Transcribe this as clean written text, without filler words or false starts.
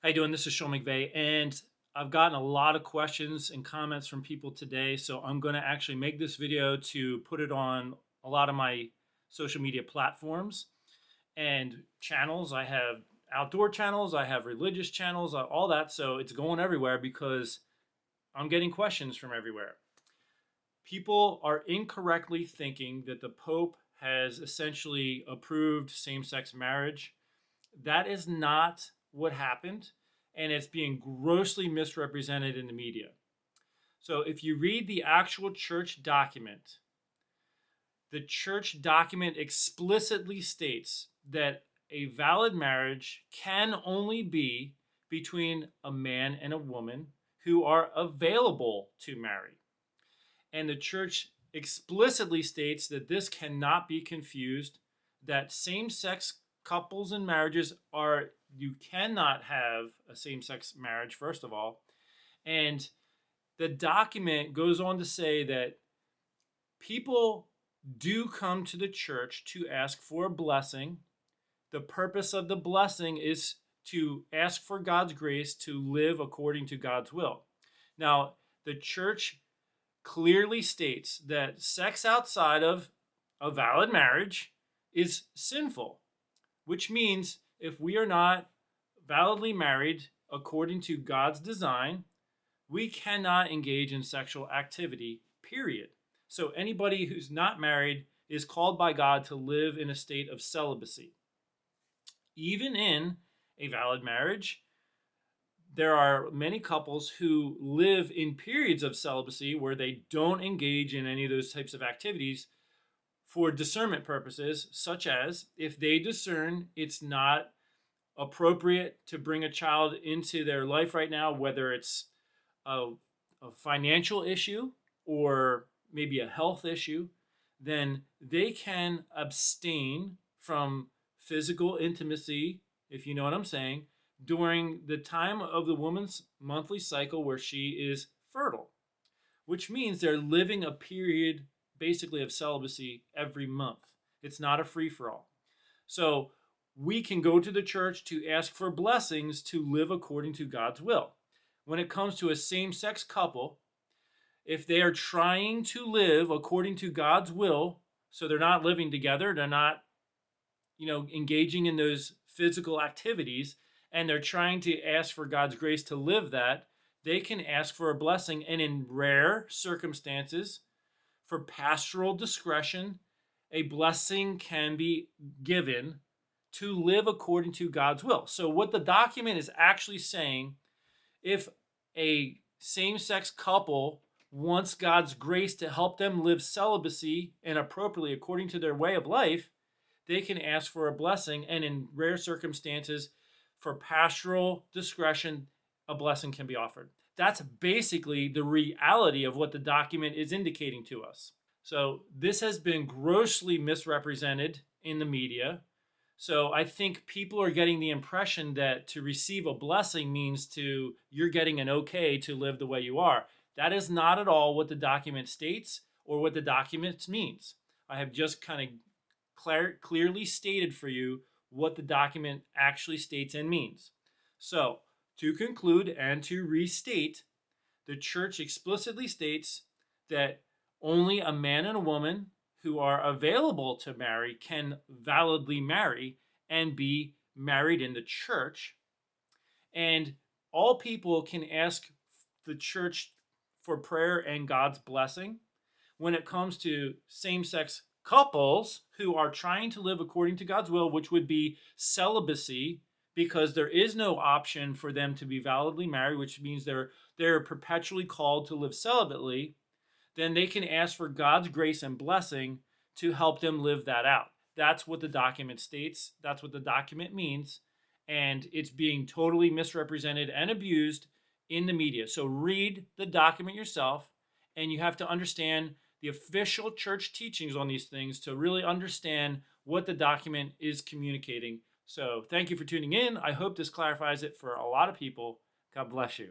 How you doing? This is Sean McVeigh, and I've gotten a lot of questions and comments from people today. So I'm going to actually make this video to put it on a lot of my social media platforms and channels. I have outdoor channels, I have religious channels, all that. So it's going everywhere because I'm getting questions from everywhere. People are incorrectly thinking that the Pope has essentially approved same sex marriage. That is not what happened, and it's being grossly misrepresented in the media. So, if you read the actual church document, the church document explicitly states that a valid marriage can only be between a man and a woman who are available to marry. And the church explicitly states that this cannot be confused, that same sex couples and marriages are, you cannot have a same sex marriage, first of all. And the document goes on to say that people do come to the church to ask for a blessing. The purpose of the blessing is to ask for God's grace to live according to God's will. Now, the church clearly states that sex outside of a valid marriage is sinful, which means if we are not validly married according to God's design, we cannot engage in sexual activity, period. So anybody who's not married is called by God to live in a state of celibacy. Even in a valid marriage, there are many couples who live in periods of celibacy where they don't engage in any of those types of activities for discernment purposes, such as if they discern it's not appropriate to bring a child into their life right now, whether it's a financial issue or maybe a health issue, then they can abstain from physical intimacy, if you know what I'm saying, during the time of the woman's monthly cycle where she is fertile, which means they're living a period basically of celibacy every month. It's not a free for all. So we can go to the church to ask for blessings to live according to God's will. When it comes to a same sex couple, if they are trying to live according to God's will, so they're not living together, they're not, engaging in those physical activities, and they're trying to ask for God's grace to live that, they can ask for a blessing. And in rare circumstances, for pastoral discretion, a blessing can be given to live according to God's will. So, what the document is actually saying, if a same sex couple wants God's grace to help them live celibacy and appropriately according to their way of life, they can ask for a blessing. And in rare circumstances, for pastoral discretion, a blessing can be offered. That's basically the reality of what the document is indicating to us. So this has been grossly misrepresented in the media. So I think people are getting the impression that to receive a blessing means you're getting an okay to live the way you are. That is not at all what the document states or what the document means. I have just kind of clearly stated for you what the document actually states and means. So, to conclude and to restate, the church explicitly states that only a man and a woman who are available to marry can validly marry and be married in the church. And all people can ask the church for prayer and God's blessing. When it comes to same sex couples who are trying to live according to God's will, which would be celibacy, because there is no option for them to be validly married, which means they're perpetually called to live celibately, then they can ask for God's grace and blessing to help them live that out. That's what the document states. That's what the document means. And it's being totally misrepresented and abused in the media. So read the document yourself, and you have to understand the official church teachings on these things to really understand what the document is communicating. So thank you for tuning in. I hope this clarifies it for a lot of people. God bless you.